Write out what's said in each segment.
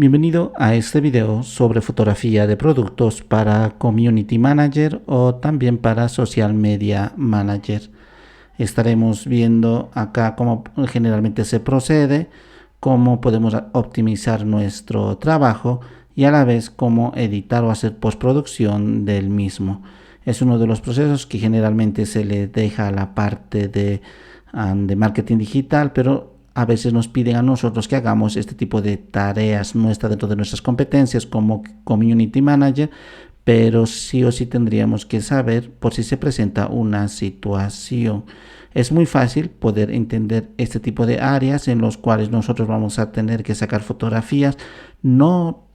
Bienvenido a este video sobre fotografía de productos para Community Manager o también para Social Media Manager. Estaremos viendo acá cómo generalmente se procede, cómo podemos optimizar nuestro trabajo y a la vez cómo editar o hacer postproducción del mismo. Es uno de los procesos que generalmente se le deja a la parte de marketing digital, pero a veces nos piden a nosotros que hagamos este tipo de tareas. No está dentro de nuestras competencias como Community Manager, pero sí o sí tendríamos que saber por si se presenta una situación. Es muy fácil poder entender este tipo de áreas en los cuales nosotros vamos a tener que sacar fotografías, no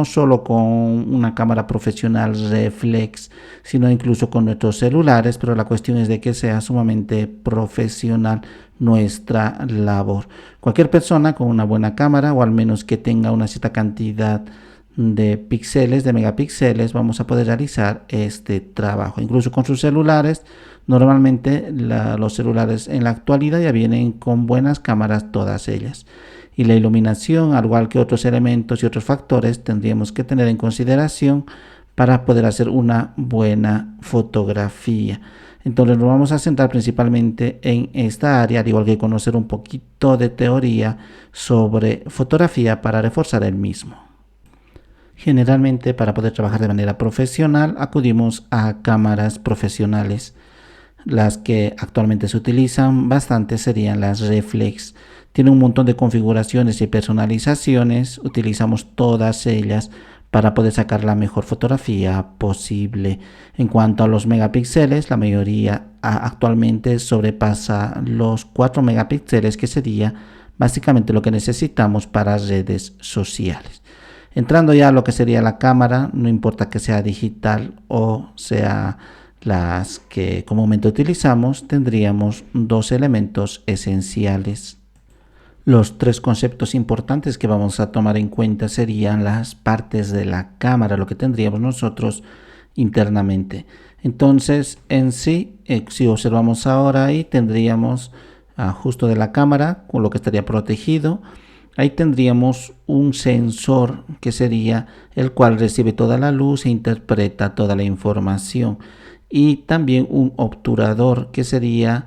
solo con una cámara profesional reflex, sino incluso con nuestros celulares, pero la cuestión es de que sea sumamente profesional nuestra labor. Cualquier persona con una buena cámara, o al menos que tenga una cierta cantidad de píxeles, de megapíxeles, vamos a poder realizar este trabajo. Incluso con sus celulares, normalmente los celulares en la actualidad ya vienen con buenas cámaras todas ellas. Y la iluminación, al igual que otros elementos y otros factores, tendríamos que tener en consideración para poder hacer una buena fotografía. Entonces nos vamos a centrar principalmente en esta área, al igual que conocer un poquito de teoría sobre fotografía para reforzar el mismo. Generalmente, para poder trabajar de manera profesional, acudimos a cámaras profesionales. Las que actualmente se utilizan bastante serían las reflex. Tiene un montón de configuraciones y personalizaciones. Utilizamos todas ellas para poder sacar la mejor fotografía posible. En cuanto a los megapíxeles, la mayoría actualmente sobrepasa los 4 megapíxeles, que sería básicamente lo que necesitamos para redes sociales. Entrando ya a lo que sería la cámara, no importa que sea digital o sea las que comúnmente utilizamos, tendríamos dos elementos esenciales. Los tres conceptos importantes que vamos a tomar en cuenta serían las partes de la cámara, lo que tendríamos nosotros internamente. Entonces, en sí, si observamos ahora ahí, tendríamos justo de la cámara, con lo que estaría protegido. Ahí tendríamos un sensor que sería el cual recibe toda la luz e interpreta toda la información. Y también un obturador, que sería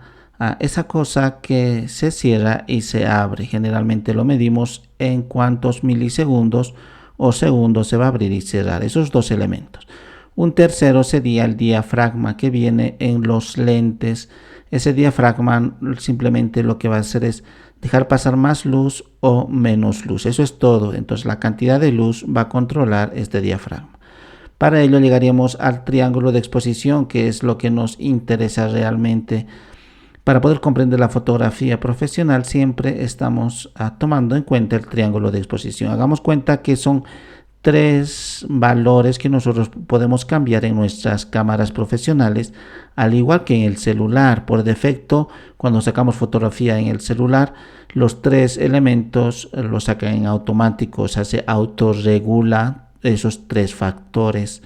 esa cosa que se cierra y se abre. Generalmente lo medimos en cuántos milisegundos o segundos se va a abrir y cerrar. Esos dos elementos. Un tercero sería el diafragma, que viene en los lentes. Ese diafragma simplemente lo que va a hacer es dejar pasar más luz o menos luz. Eso es todo. Entonces la cantidad de luz va a controlar este diafragma. Para ello llegaríamos al triángulo de exposición, que es lo que nos interesa realmente. Para poder comprender la fotografía profesional siempre estamos tomando en cuenta el triángulo de exposición. Hagamos cuenta que son tres valores que nosotros podemos cambiar en nuestras cámaras profesionales, al igual que en el celular. Por defecto, cuando sacamos fotografía en el celular, los tres elementos los saca en automático, se autorregula esos tres factores.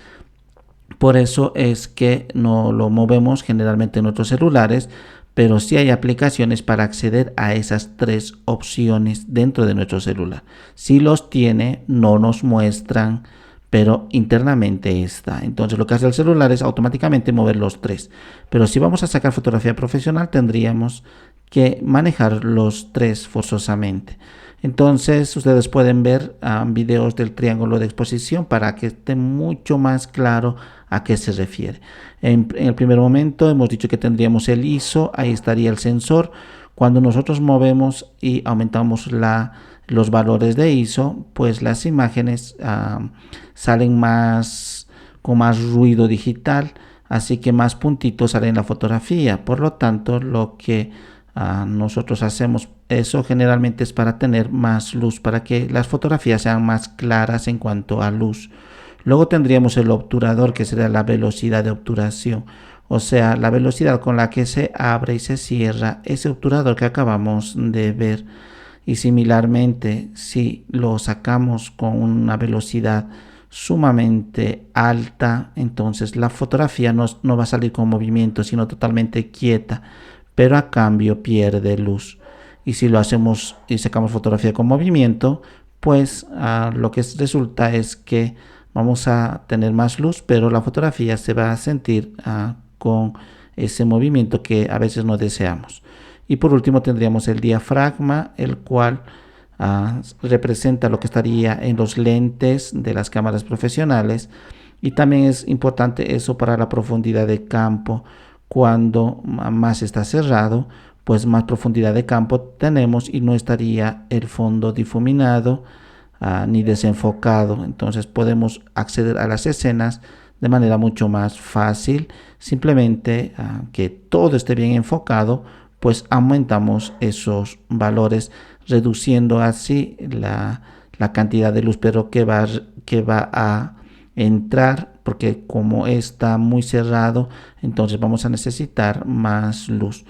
Por eso es que no lo movemos generalmente en nuestros celulares, pero sí hay aplicaciones para acceder a esas tres opciones dentro de nuestro celular. Si los tiene, no nos muestran, pero internamente está. Entonces lo que hace el celular es automáticamente mover los tres. Pero si vamos a sacar fotografía profesional, tendríamos que manejar los tres forzosamente. Entonces ustedes pueden ver videos del triángulo de exposición para que esté mucho más claro a qué se refiere. En el primer momento hemos dicho que tendríamos el ISO, ahí estaría el sensor. Cuando nosotros movemos y aumentamos los valores de ISO, pues las imágenes salen con más ruido digital, así que más puntitos salen en la fotografía. Por lo tanto, lo que nosotros hacemos eso generalmente es para tener más luz, para que las fotografías sean más claras en cuanto a luz. Luego tendríamos el obturador, que sería la velocidad de obturación, o sea, la velocidad con la que se abre y se cierra ese obturador que acabamos de ver. Y similarmente, si lo sacamos con una velocidad sumamente alta, entonces la fotografía no va a salir con movimiento, sino totalmente quieta, pero a cambio pierde luz. Y si lo hacemos y sacamos fotografía con movimiento, pues lo que resulta es que vamos a tener más luz, pero la fotografía se va a sentir con ese movimiento que a veces no deseamos. Y por último tendríamos el diafragma, el cual representa lo que estaría en los lentes de las cámaras profesionales, y también es importante eso para la profundidad de campo. Cuando más está cerrado, pues más profundidad de campo tenemos y no estaría el fondo difuminado ni desenfocado. Entonces podemos acceder a las escenas de manera mucho más fácil. Simplemente que todo esté bien enfocado, pues aumentamos esos valores, reduciendo así la cantidad de luz, pero que va a entrar, porque como está muy cerrado, entonces vamos a necesitar más luz.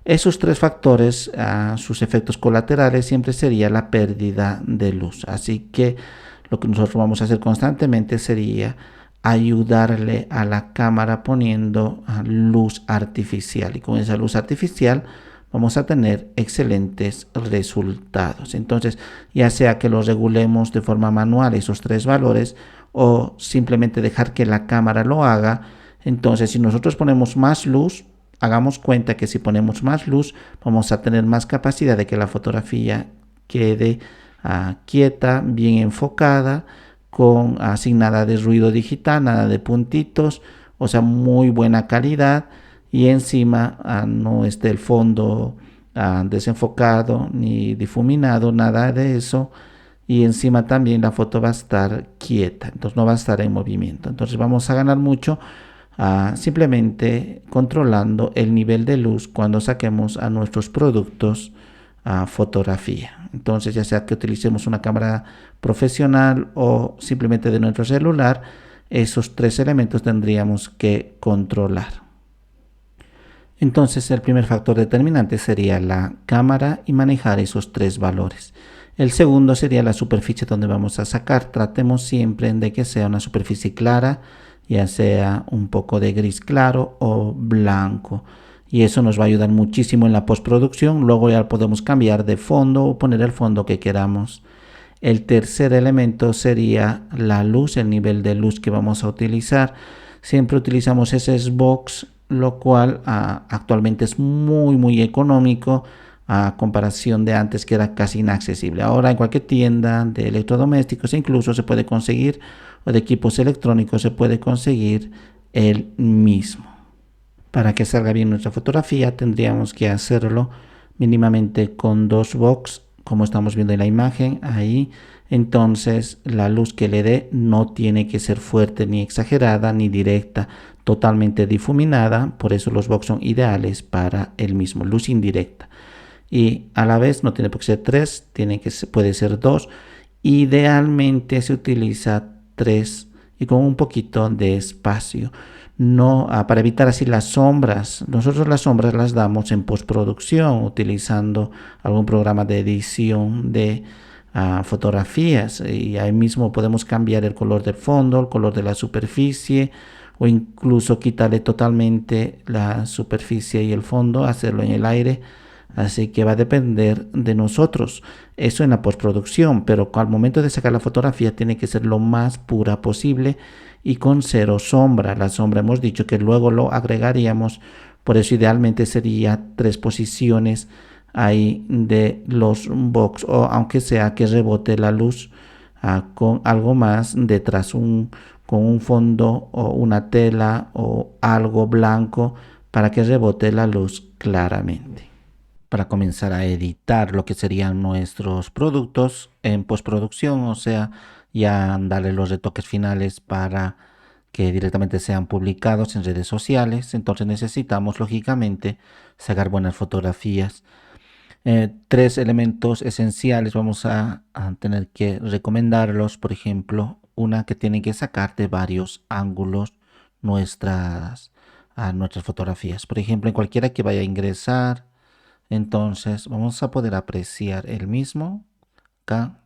Esos tres factores, sus efectos colaterales siempre sería la pérdida de luz. Así que lo que nosotros vamos a hacer constantemente sería ayudarle a la cámara poniendo luz artificial, y con esa luz artificial vamos a tener excelentes resultados. Entonces, ya sea que los regulemos de forma manual esos tres valores, o simplemente dejar que la cámara lo haga. Entonces, si nosotros ponemos más luz, hagamos cuenta que si ponemos más luz, vamos a tener más capacidad de que la fotografía quede quieta, bien enfocada, sin nada de ruido digital, nada de puntitos, o sea, muy buena calidad, y encima no esté el fondo desenfocado ni difuminado, nada de eso. Y encima también la foto va a estar quieta, entonces no va a estar en movimiento. Entonces vamos a ganar mucho simplemente controlando el nivel de luz cuando saquemos a nuestros productos fotografía. Entonces, ya sea que utilicemos una cámara profesional o simplemente de nuestro celular, esos tres elementos tendríamos que controlar. Entonces, el primer factor determinante sería la cámara y manejar esos tres valores. El segundo sería la superficie donde vamos a sacar. Tratemos siempre de que sea una superficie clara, ya sea un poco de gris claro o blanco, y eso nos va a ayudar muchísimo en la postproducción. Luego ya podemos cambiar de fondo o poner el fondo que queramos. El tercer elemento sería la luz, el nivel de luz que vamos a utilizar. Siempre utilizamos ese S-Box, lo cual actualmente es muy económico a comparación de antes, que era casi inaccesible. Ahora en cualquier tienda de electrodomésticos incluso se puede conseguir, o de equipos electrónicos se puede conseguir el mismo. Para que salga bien nuestra fotografía tendríamos que hacerlo mínimamente con dos box, como estamos viendo en la imagen ahí. Entonces la luz que le dé no tiene que ser fuerte ni exagerada ni directa, totalmente difuminada. Por eso los box son ideales para el mismo, luz indirecta. Y a la vez no tiene por qué ser 3, puede ser 2. Idealmente se utiliza 3 y con un poquito de espacio. No, para evitar así las sombras. Nosotros las sombras las damos en postproducción utilizando algún programa de edición de fotografías, y ahí mismo podemos cambiar el color del fondo, el color de la superficie, o incluso quitarle totalmente la superficie y el fondo, hacerlo en el aire. Así que va a depender de nosotros eso en la postproducción, pero al momento de sacar la fotografía tiene que ser lo más pura posible y con cero sombra. La sombra hemos dicho que luego lo agregaríamos, por eso idealmente sería 3 posiciones ahí de los box, o aunque sea que rebote la luz con algo más detrás, con un fondo o una tela o algo blanco para que rebote la luz claramente. Para comenzar a editar lo que serían nuestros productos en postproducción, o sea, ya darle los retoques finales para que directamente sean publicados en redes sociales. Entonces necesitamos lógicamente sacar buenas fotografías. 3 elementos esenciales vamos a tener que recomendarlos. Por ejemplo, una, que tienen que sacar de varios ángulos nuestras fotografías. Por ejemplo, en cualquiera que vaya a ingresar, entonces vamos a poder apreciar el mismo acá,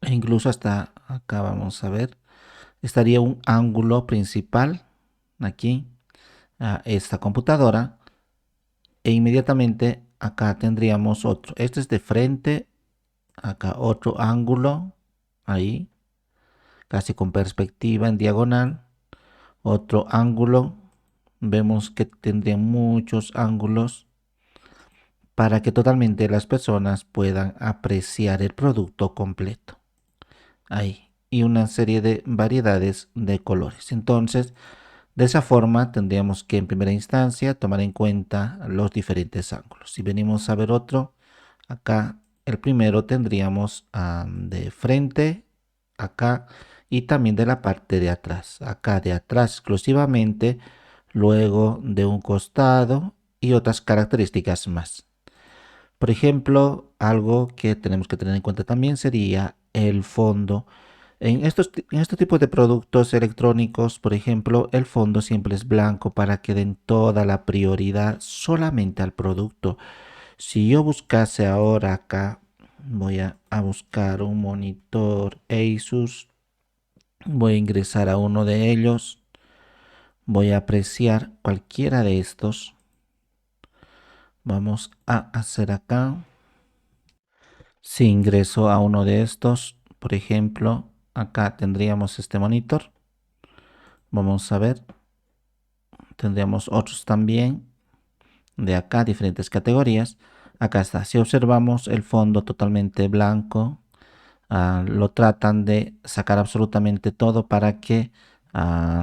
e incluso hasta acá vamos a ver, estaría un ángulo principal aquí a esta computadora, e inmediatamente acá tendríamos otro. Este es de frente, acá otro ángulo, ahí, casi con perspectiva en diagonal, otro ángulo, vemos que tendría muchos ángulos para que totalmente las personas puedan apreciar el producto completo. Ahí, y una serie de variedades de colores. Entonces, de esa forma tendríamos que en primera instancia tomar en cuenta los diferentes ángulos. Si venimos a ver otro, acá el primero tendríamos de frente, acá, y también de la parte de atrás. Acá de atrás exclusivamente, luego de un costado y otras características más. Por ejemplo, algo que tenemos que tener en cuenta también sería el fondo. En estos tipos de productos electrónicos, por ejemplo, el fondo siempre es blanco para que den toda la prioridad solamente al producto. Si yo buscase ahora acá, voy a buscar un monitor Asus, voy a ingresar a uno de ellos, voy a apreciar cualquiera de estos. Vamos a hacer acá. Si ingreso a uno de estos, por ejemplo, acá tendríamos este monitor. Vamos a ver, tendríamos otros también de acá, diferentes categorías. Acá está, si observamos el fondo totalmente blanco, lo tratan de sacar absolutamente todo para que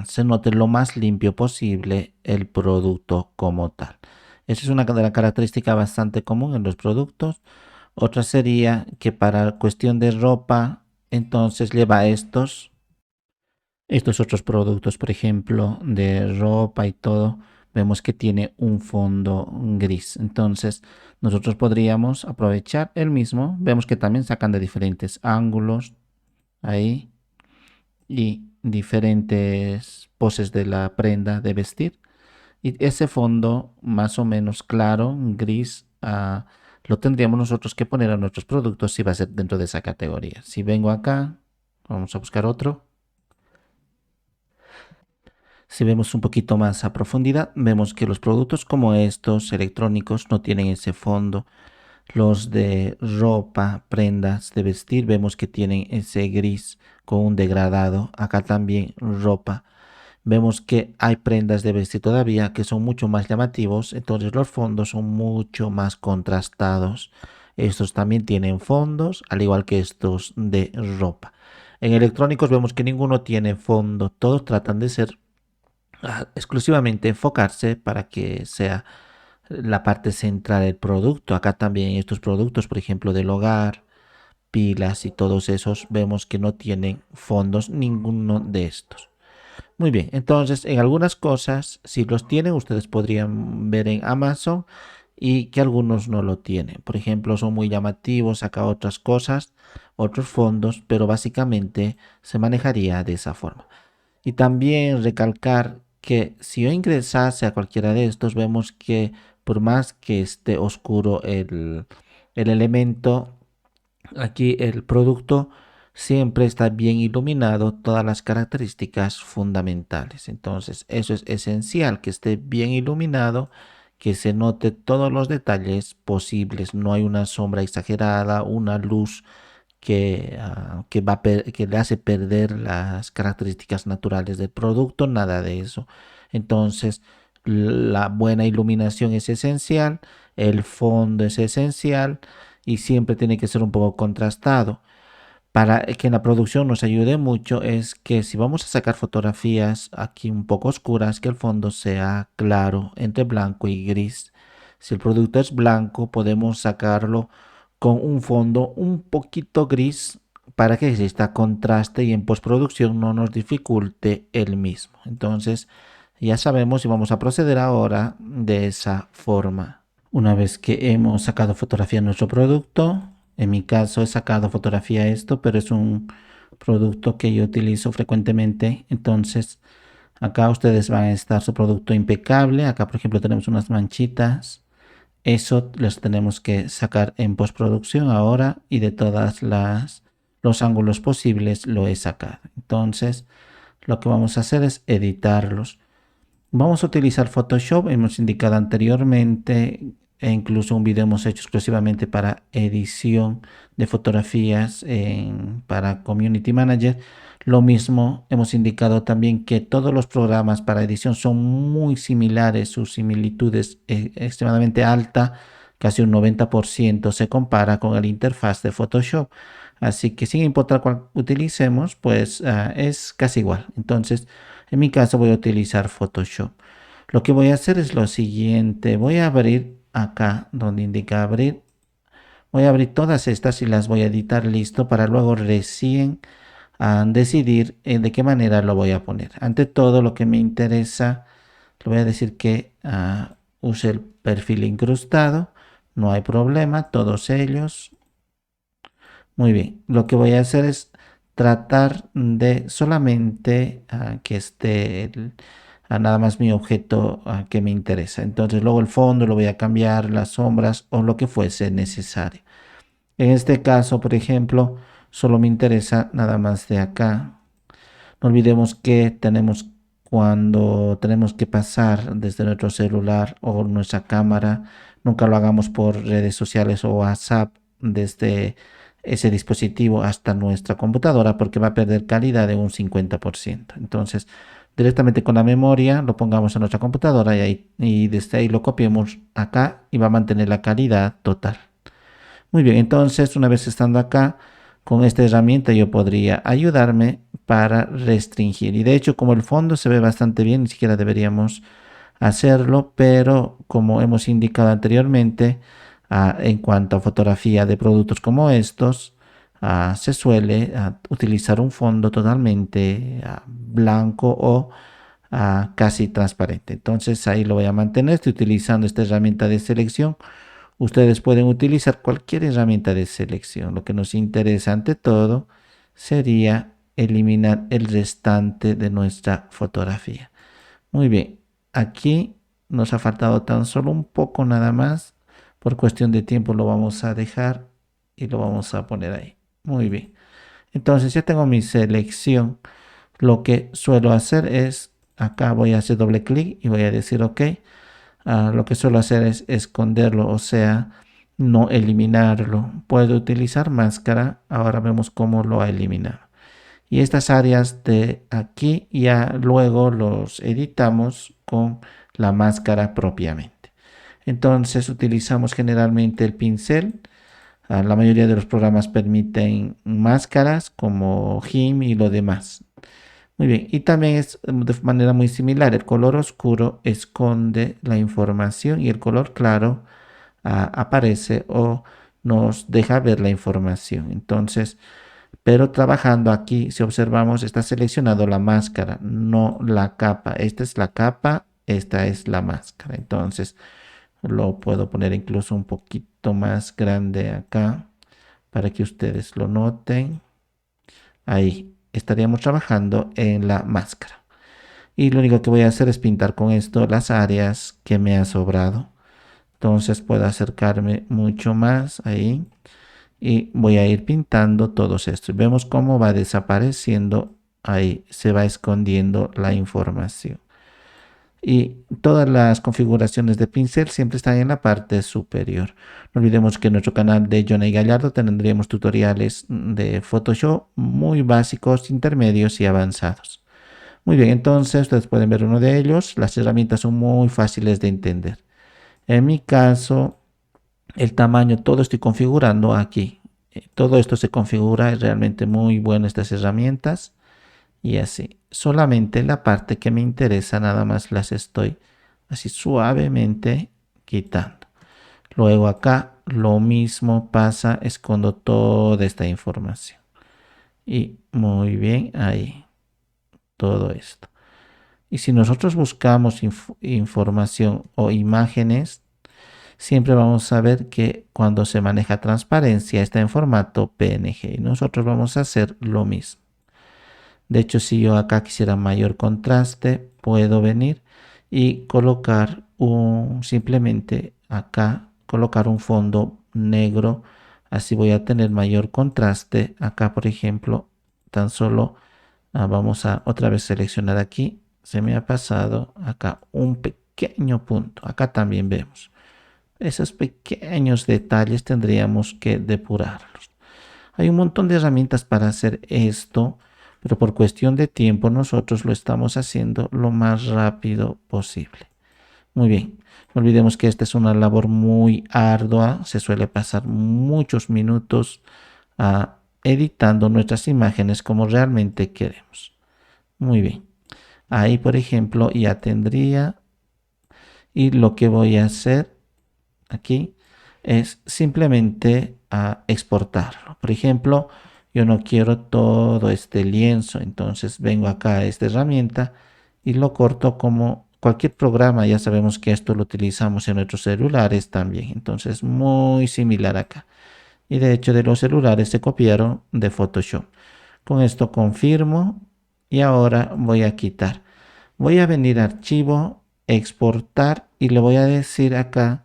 se note lo más limpio posible el producto como tal. Esa es una de las características bastante común en los productos. Otra sería que para cuestión de ropa, entonces lleva estos otros productos, por ejemplo, de ropa y todo, vemos que tiene un fondo gris. Entonces, nosotros podríamos aprovechar el mismo. Vemos que también sacan de diferentes ángulos ahí y diferentes poses de la prenda de vestir. Y ese fondo más o menos claro, gris, lo tendríamos nosotros que poner a nuestros productos si va a ser dentro de esa categoría. Si vengo acá, vamos a buscar otro. Si vemos un poquito más a profundidad, vemos que los productos como estos electrónicos no tienen ese fondo. Los de ropa, prendas de vestir, vemos que tienen ese gris con un degradado. Acá también ropa. Vemos que hay prendas de vestir todavía que son mucho más llamativos, entonces los fondos son mucho más contrastados. Estos también tienen fondos, al igual que estos de ropa. En electrónicos vemos que ninguno tiene fondo, todos tratan de ser exclusivamente enfocarse para que sea la parte central del producto. Acá también estos productos, por ejemplo, del hogar, pilas y todos esos, vemos que no tienen fondos ninguno de estos. Muy bien, entonces en algunas cosas, si los tienen, ustedes podrían ver en Amazon y que algunos no lo tienen. Por ejemplo, son muy llamativos, acá otras cosas, otros fondos, pero básicamente se manejaría de esa forma. Y también recalcar que si yo ingresase a cualquiera de estos, vemos que por más que esté oscuro el elemento, aquí el producto siempre está bien iluminado, todas las características fundamentales. Entonces, eso es esencial, que esté bien iluminado, que se note todos los detalles posibles. No hay una sombra exagerada, una luz que le hace perder las características naturales del producto, nada de eso. Entonces, la buena iluminación es esencial, el fondo es esencial y siempre tiene que ser un poco contrastado. Para que en la producción nos ayude mucho es que si vamos a sacar fotografías aquí un poco oscuras, que el fondo sea claro, entre blanco y gris. Si el producto es blanco, podemos sacarlo con un fondo un poquito gris para que exista contraste y en postproducción no nos dificulte el mismo. Entonces ya sabemos y vamos a proceder ahora de esa forma. Una vez que hemos sacado fotografía de nuestro producto, en mi caso he sacado fotografía a esto, pero es un producto que yo utilizo frecuentemente. Entonces acá ustedes van a estar su producto impecable. Acá por ejemplo tenemos unas manchitas. Eso los tenemos que sacar en postproducción ahora y de todas los ángulos posibles lo he sacado. Entonces lo que vamos a hacer es editarlos. Vamos a utilizar Photoshop, hemos indicado anteriormente e incluso un video hemos hecho exclusivamente para edición de fotografías para Community Manager. Lo mismo hemos indicado también que todos los programas para edición son muy similares, su similitud es extremadamente alta, casi un 90% se compara con el interfaz de Photoshop. Así que sin importar cuál utilicemos, pues es casi igual. Entonces, en mi caso voy a utilizar Photoshop. Lo que voy a hacer es lo siguiente. Voy a abrir acá donde indica abrir. Voy a abrir todas estas y las voy a editar listo para luego recién decidir de qué manera lo voy a poner. Ante todo, lo que me interesa, le voy a decir que use el perfil incrustado. No hay problema, todos ellos. Muy bien, lo que voy a hacer es tratar de solamente que esté nada más mi objeto que me interesa. Entonces luego el fondo lo voy a cambiar, las sombras o lo que fuese necesario. En este caso, por ejemplo, solo me interesa nada más de acá. No olvidemos que tenemos cuando tenemos que pasar desde nuestro celular o nuestra cámara, nunca lo hagamos por redes sociales o WhatsApp desde ese dispositivo hasta nuestra computadora porque va a perder calidad de un 50%. Entonces, directamente con la memoria lo pongamos en nuestra computadora y desde ahí lo copiemos acá y va a mantener la calidad total. Muy bien, entonces una vez estando acá, con esta herramienta yo podría ayudarme para restringir. Y de hecho, como el fondo se ve bastante bien, ni siquiera deberíamos hacerlo, pero como hemos indicado anteriormente, en cuanto a fotografía de productos como estos, se suele utilizar un fondo totalmente blanco o casi transparente. Entonces ahí lo voy a mantener, estoy utilizando esta herramienta de selección. Ustedes pueden utilizar cualquier herramienta de selección. Lo que nos interesa ante todo sería eliminar el restante de nuestra fotografía. Muy bien, aquí nos ha faltado tan solo un poco nada más. Por cuestión de tiempo lo vamos a dejar y lo vamos a poner ahí. Muy bien. Entonces ya tengo mi selección. Lo que suelo hacer es, acá voy a hacer doble clic y voy a decir OK. Lo que suelo hacer es esconderlo, o sea, no eliminarlo. Puedo utilizar máscara. Ahora vemos cómo lo ha eliminado. Y estas áreas de aquí ya luego los editamos con la máscara propiamente. Entonces utilizamos generalmente el pincel. La mayoría de los programas permiten máscaras como GIMP y lo demás. Muy bien, y también es de manera muy similar. El color oscuro esconde la información y el color claro aparece o nos deja ver la información. Entonces, pero trabajando aquí, si observamos, está seleccionado la máscara, no la capa. Esta es la capa, esta es la máscara. Entonces, lo puedo poner incluso un poquito más grande acá para que ustedes lo noten. Ahí estaríamos trabajando en la máscara. Y lo único que voy a hacer es pintar con esto las áreas que me ha sobrado. Entonces puedo acercarme mucho más ahí. Y voy a ir pintando todos estos. Vemos cómo va desapareciendo ahí. Se va escondiendo la información. Y todas las configuraciones de pincel siempre están en la parte superior. No olvidemos que en nuestro canal de Johnny Gallardo tendremos tutoriales de Photoshop muy básicos, intermedios y avanzados. Muy bien, entonces ustedes pueden ver uno de ellos. Las herramientas son muy fáciles de entender. En mi caso, el tamaño, todo estoy configurando aquí. Todo esto se configura, es realmente muy bueno estas herramientas. Y así, solamente la parte que me interesa nada más las estoy así suavemente quitando. Luego acá lo mismo pasa, escondo toda esta información. Y muy bien, ahí, todo esto. Y si nosotros buscamos información o imágenes, siempre vamos a ver que cuando se maneja transparencia está en formato PNG. Y nosotros vamos a hacer lo mismo. De hecho, si yo acá quisiera mayor contraste, puedo venir y colocar simplemente acá, colocar un fondo negro. Así voy a tener mayor contraste. Acá, por ejemplo, tan solo vamos a otra vez seleccionar aquí. Se me ha pasado acá un pequeño punto. Acá también vemos. Esos pequeños detalles tendríamos que depurarlos. Hay un montón de herramientas para hacer esto, pero por cuestión de tiempo nosotros lo estamos haciendo lo más rápido posible. Muy bien, no olvidemos que esta es una labor muy ardua, se suele pasar muchos minutos editando nuestras imágenes como realmente queremos. Muy bien, ahí por ejemplo ya tendría, y lo que voy a hacer aquí es simplemente exportarlo. Por ejemplo, yo no quiero todo este lienzo, entonces vengo acá a esta herramienta y lo corto como cualquier programa. Ya sabemos que esto lo utilizamos en nuestros celulares también, entonces muy similar acá. Y de hecho de los celulares se copiaron de Photoshop. Con esto confirmo y ahora voy a quitar. Voy a venir a archivo, exportar y le voy a decir acá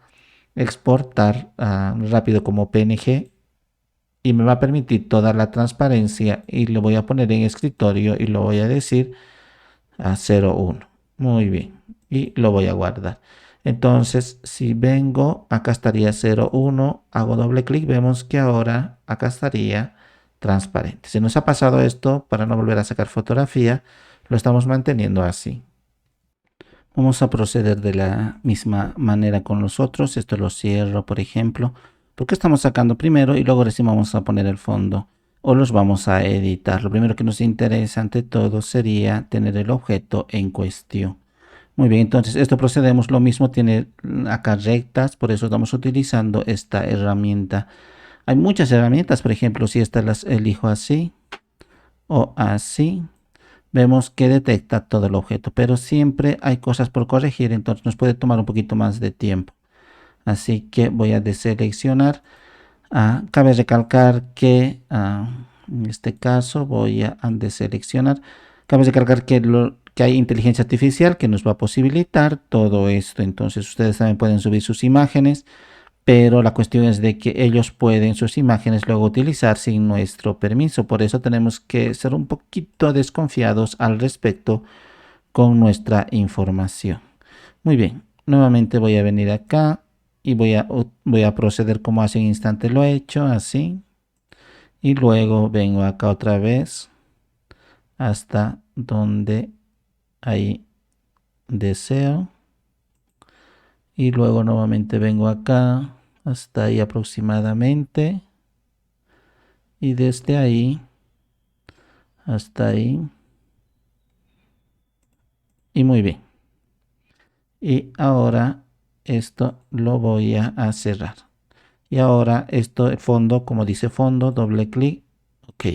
exportar rápido como PNG y me va a permitir toda la transparencia y lo voy a poner en escritorio y lo voy a decir a 01. Muy bien. Y lo voy a guardar. Entonces, si vengo, acá estaría 01, hago doble clic, vemos que ahora acá estaría transparente. Si nos ha pasado esto, para no volver a sacar fotografía, lo estamos manteniendo así. Vamos a proceder de la misma manera con los otros. Esto lo cierro, por ejemplo, porque estamos sacando primero y luego recién vamos a poner el fondo o los vamos a editar. Lo primero que nos interesa ante todo sería tener el objeto en cuestión. Muy bien, entonces esto procedemos lo mismo, tiene acá rectas, por eso estamos utilizando esta herramienta. Hay muchas herramientas, por ejemplo, si estas las elijo así o así, vemos que detecta todo el objeto, pero siempre hay cosas por corregir, entonces nos puede tomar un poquito más de tiempo. Así que voy a deseleccionar. Cabe recalcar que en este caso voy a deseleccionar. Cabe recalcar que hay inteligencia artificial que nos va a posibilitar todo esto. Entonces ustedes también pueden subir sus imágenes, pero la cuestión es de que ellos pueden sus imágenes luego utilizar sin nuestro permiso. Por eso tenemos que ser un poquito desconfiados al respecto con nuestra información. Muy bien, nuevamente voy a venir acá y voy a proceder como hace un instante lo he hecho, así. Y luego vengo acá otra vez hasta donde hay deseo. Y luego nuevamente vengo acá hasta ahí aproximadamente. Y desde ahí hasta ahí. Y muy bien. Y ahora esto lo voy a cerrar. Y ahora esto, el fondo, como dice fondo, doble clic. Ok.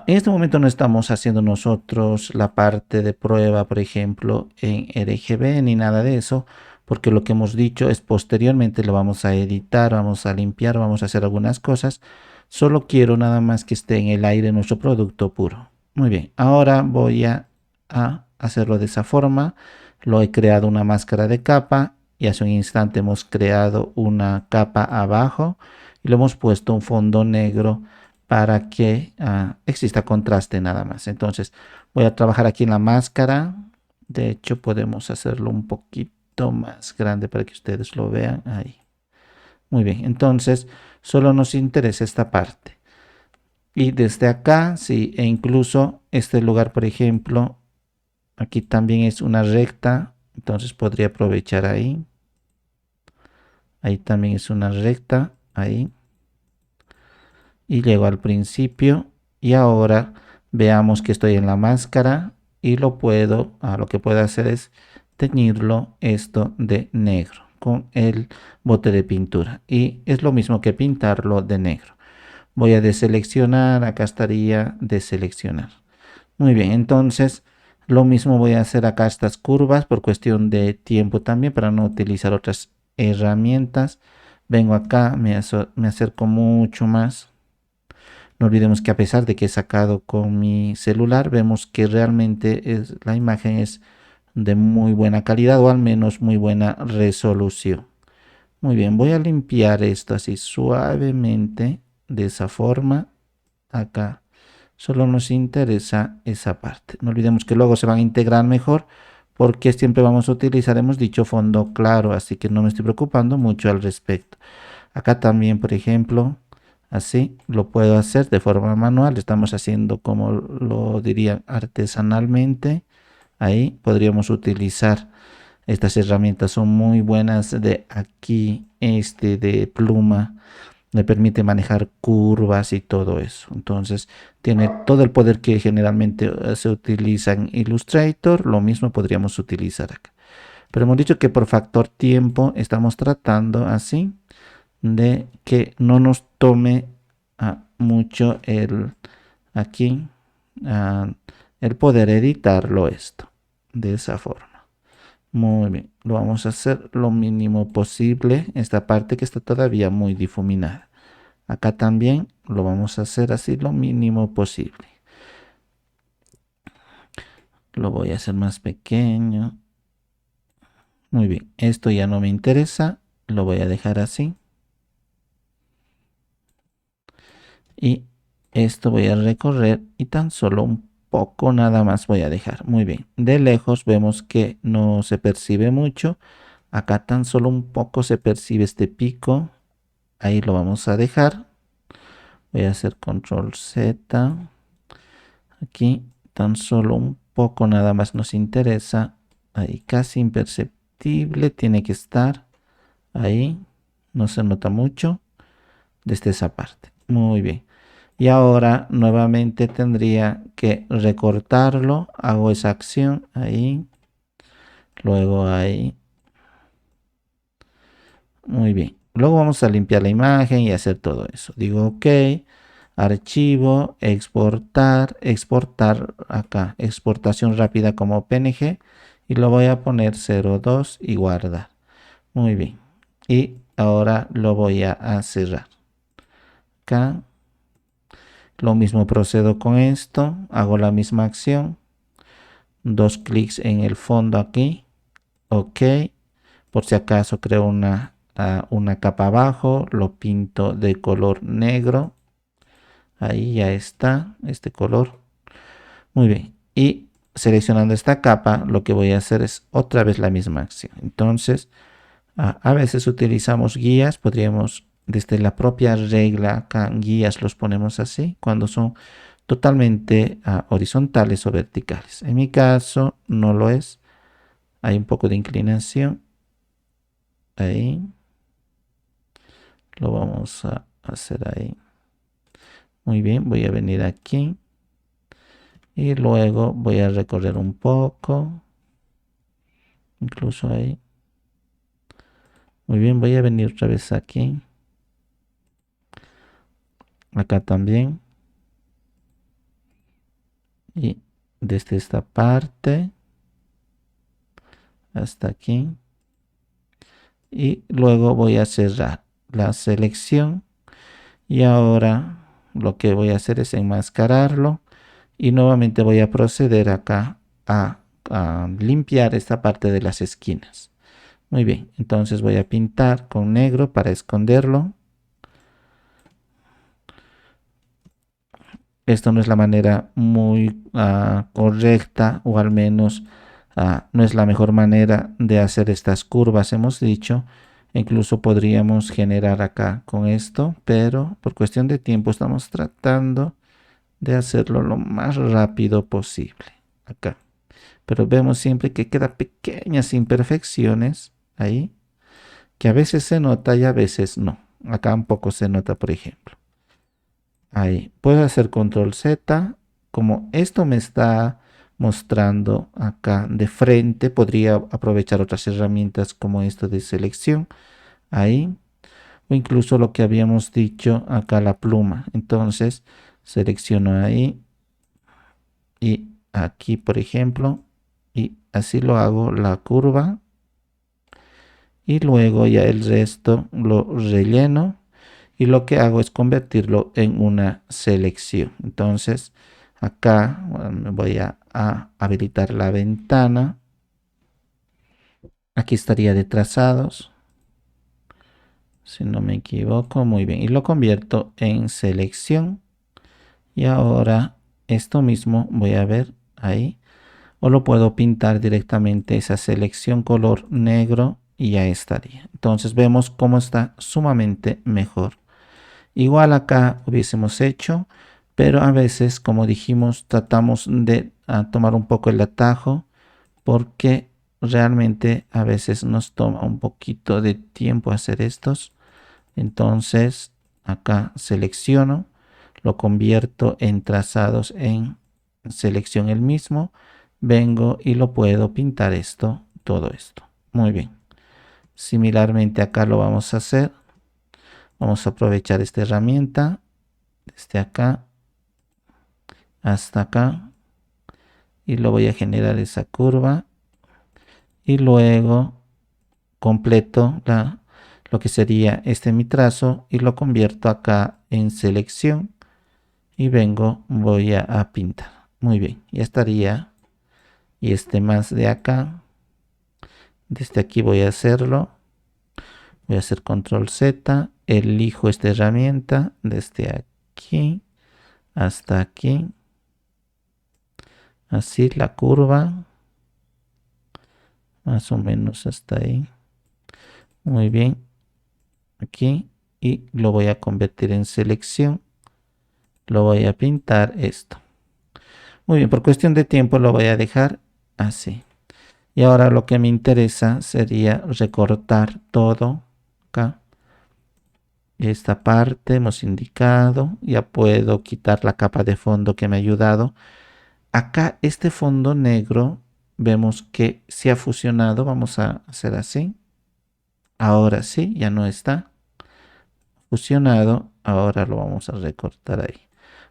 En este momento no estamos haciendo nosotros la parte de prueba, por ejemplo, en RGB ni nada de eso, porque lo que hemos dicho es posteriormente lo vamos a editar, vamos a limpiar, vamos a hacer algunas cosas. Solo quiero nada más que esté en el aire nuestro producto puro. Muy bien, ahora voy a hacerlo de esa forma. Lo he creado una máscara de capa y hace un instante hemos creado una capa abajo y le hemos puesto un fondo negro para que exista contraste nada más. Entonces voy a trabajar aquí en la máscara. De hecho podemos hacerlo un poquito más grande para que ustedes lo vean ahí. Muy bien, entonces solo nos interesa esta parte. Y desde acá, sí, e incluso este lugar, por ejemplo, aquí también es una recta, entonces podría aprovechar ahí. Ahí también es una recta, ahí. Y llego al principio y ahora veamos que estoy en la máscara y lo que puedo hacer es teñirlo esto de negro con el bote de pintura y es lo mismo que pintarlo de negro. Voy a deseleccionar, acá estaría deseleccionar. Muy bien, entonces lo mismo voy a hacer acá estas curvas por cuestión de tiempo también para no utilizar otras herramientas. Vengo acá, me acerco mucho más. No olvidemos que a pesar de que he sacado con mi celular, vemos que realmente la imagen es de muy buena calidad o al menos muy buena resolución. Muy bien, voy a limpiar esto así suavemente de esa forma. Acá solo nos interesa esa parte. No olvidemos que luego se van a integrar mejor porque siempre vamos a utilizar, hemos dicho, fondo claro, así que no me estoy preocupando mucho al respecto. Acá también, por ejemplo, así lo puedo hacer de forma manual, estamos haciendo como lo diría artesanalmente. Ahí podríamos utilizar estas herramientas, son muy buenas. De aquí de pluma le permite manejar curvas y todo eso. Entonces tiene todo el poder que generalmente se utiliza en Illustrator. Lo mismo podríamos utilizar acá. Pero hemos dicho que por factor tiempo estamos tratando así de que no nos tome mucho aquí ah, el poder editarlo esto de esa forma. Muy bien, lo vamos a hacer lo mínimo posible, esta parte que está todavía muy difuminada. Acá también lo vamos a hacer así lo mínimo posible. Lo voy a hacer más pequeño. Muy bien, esto ya no me interesa, lo voy a dejar así. Y esto voy a recorrer y tan solo un poco nada más voy a dejar. Muy bien, de lejos vemos que no se percibe mucho. Acá tan solo un poco se percibe este pico. Ahí lo vamos a dejar. Voy a hacer control Z. Aquí tan solo un poco nada más nos interesa. Ahí casi imperceptible tiene que estar. Ahí no se nota mucho desde esa parte. Muy bien. Y ahora nuevamente tendría que recortarlo. Hago esa acción ahí. Luego ahí. Muy bien. Luego vamos a limpiar la imagen y hacer todo eso. Digo OK. Archivo, exportar, exportar acá, exportación rápida como PNG y lo voy a poner 02 y guardar. Muy bien. Y ahora lo voy a cerrar. Acá. Lo mismo procedo con esto. Hago la misma acción. Dos clics en el fondo aquí. OK. Por si acaso creo una capa abajo. Lo pinto de color negro. Ahí ya está este color. Muy bien. Y seleccionando esta capa, lo que voy a hacer es otra vez la misma acción. Entonces, a veces utilizamos guías. Podríamos, desde la propia regla, acá en guías los ponemos así, cuando son totalmente horizontales o verticales. En mi caso, no lo es. Hay un poco de inclinación. Ahí. Lo vamos a hacer ahí. Muy bien, voy a venir aquí. Y luego voy a recorrer un poco. Incluso ahí. Muy bien, voy a venir otra vez aquí. Acá también. Y desde esta parte hasta aquí. Y luego voy a cerrar la selección. Y ahora lo que voy a hacer es enmascararlo. Y nuevamente voy a proceder acá a limpiar esta parte de las esquinas. Muy bien, entonces voy a pintar con negro para esconderlo. Esto no es la manera muy correcta, o al menos no es la mejor manera de hacer estas curvas, hemos dicho. Incluso podríamos generar acá con esto, pero por cuestión de tiempo estamos tratando de hacerlo lo más rápido posible acá. Pero vemos siempre que quedan pequeñas imperfecciones ahí, que a veces se nota y a veces no. Acá un poco se nota, por ejemplo. Ahí puedo hacer control Z. Como esto me está mostrando acá de frente, podría aprovechar otras herramientas como esto de selección. Ahí. O incluso lo que habíamos dicho acá, la pluma. Entonces selecciono ahí y aquí, por ejemplo, y así lo hago la curva. Y luego ya el resto lo relleno. Y lo que hago es convertirlo en una selección. Entonces acá voy a habilitar la ventana. Aquí estaría de trazados, si no me equivoco. Muy bien, y lo convierto en selección. Y ahora esto mismo voy a ver ahí. o lo puedo pintar directamente esa selección color negro y ya estaría. Entonces vemos cómo está sumamente mejor. Igual acá hubiésemos hecho, pero a veces, como dijimos, tratamos de tomar un poco el atajo porque realmente a veces nos toma un poquito de tiempo hacer estos. Entonces acá selecciono, lo convierto en trazados en selección el mismo, vengo y lo puedo pintar esto, todo esto. Muy bien. Similarmente acá lo vamos a hacer. Vamos a aprovechar esta herramienta desde acá hasta acá y lo voy a generar esa curva y luego completo lo que sería este mi trazo y lo convierto acá en selección y vengo, voy a pintar. Muy bien, ya estaría. Y este más de acá, desde aquí voy a hacerlo. Voy a hacer control Z, elijo esta herramienta desde aquí hasta aquí. Así la curva, más o menos hasta ahí. Muy bien, aquí y lo voy a convertir en selección. Lo voy a pintar esto. Muy bien, por cuestión de tiempo lo voy a dejar así. Y ahora lo que me interesa sería recortar todo acá. Esta parte hemos indicado, ya puedo quitar la capa de fondo que me ha ayudado. Acá este fondo negro vemos que se ha fusionado, vamos a hacer así. Ahora sí, ya no está fusionado, ahora lo vamos a recortar ahí.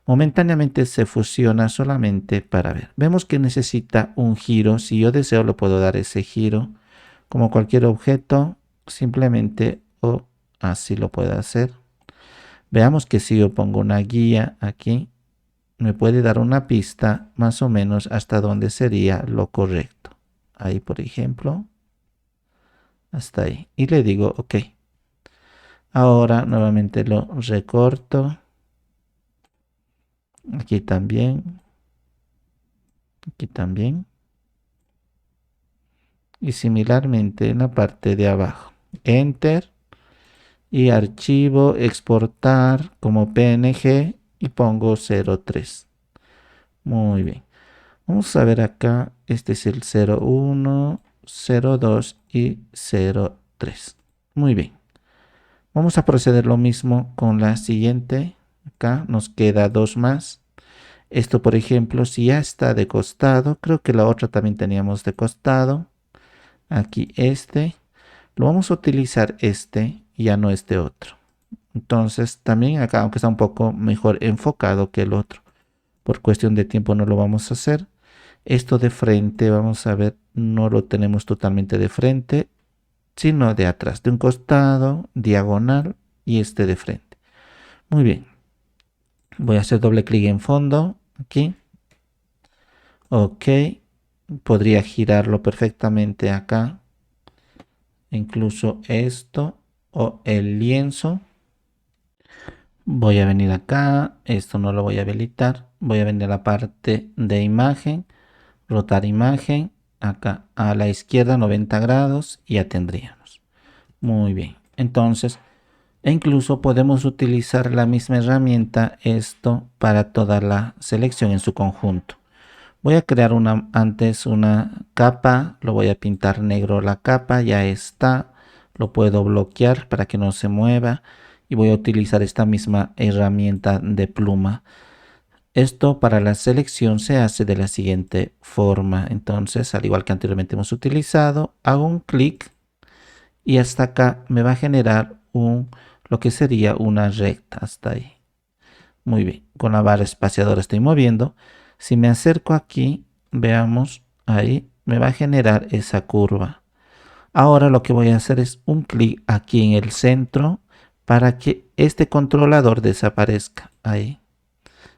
Momentáneamente se fusiona solamente para ver. Vemos que necesita un giro, si yo deseo lo puedo dar ese giro. Como cualquier objeto, simplemente o así lo puedo hacer. Veamos que si yo pongo una guía aquí, me puede dar una pista más o menos hasta dónde sería lo correcto. Ahí, por ejemplo, hasta ahí. Y le digo OK. Ahora nuevamente lo recorto. Aquí también. Aquí también. Y similarmente en la parte de abajo. Enter. Y archivo, exportar como PNG y pongo 03. Muy bien. Vamos a ver acá. Este es el 01, 02 y 03. Muy bien. Vamos a proceder lo mismo con la siguiente. Acá nos queda dos más. Esto, por ejemplo, si ya está de costado, creo que la otra también teníamos de costado. Aquí este. Lo vamos a utilizar este y ya no este otro. Entonces también acá, aunque está un poco mejor enfocado que el otro, por cuestión de tiempo no lo vamos a hacer. Esto de frente, vamos a ver, no lo tenemos totalmente de frente, sino de atrás, de un costado, diagonal y este de frente. Muy bien. Voy a hacer doble clic en fondo, aquí. OK. Podría girarlo perfectamente acá. Incluso esto o el lienzo. Voy a venir acá, esto no lo voy a habilitar, voy a venir a la parte de imagen, rotar imagen, acá a la izquierda 90 grados y ya tendríamos. Muy bien, entonces, e incluso podemos utilizar la misma herramienta esto para toda la selección en su conjunto. Voy a crear antes una capa, lo voy a pintar negro la capa, ya está, lo puedo bloquear para que no se mueva y voy a utilizar esta misma herramienta de pluma. Esto para la selección se hace de la siguiente forma. Entonces, al igual que anteriormente hemos utilizado, hago un clic y hasta acá me va a generar lo que sería una recta hasta ahí. Muy bien, con la barra espaciadora estoy moviendo. Si me acerco aquí, veamos, ahí me va a generar esa curva. Ahora lo que voy a hacer es un clic aquí en el centro para que este controlador desaparezca ahí.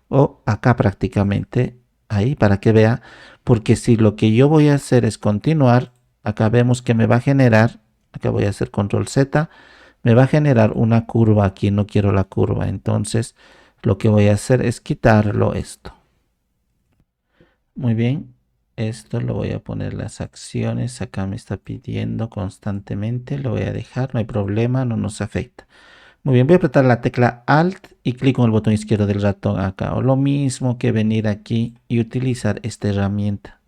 O acá prácticamente, ahí para que vea, porque si lo que yo voy a hacer es continuar, acá vemos que me va a generar, acá voy a hacer control Z, me va a generar una curva aquí, no quiero la curva, entonces lo que voy a hacer es quitarlo esto. Muy bien, esto lo voy a poner las acciones. Acá me está pidiendo constantemente. Lo voy a dejar, no hay problema, no nos afecta. Muy bien, voy a apretar la tecla Alt y clic con el botón izquierdo del ratón acá. O lo mismo que venir aquí y utilizar esta herramienta.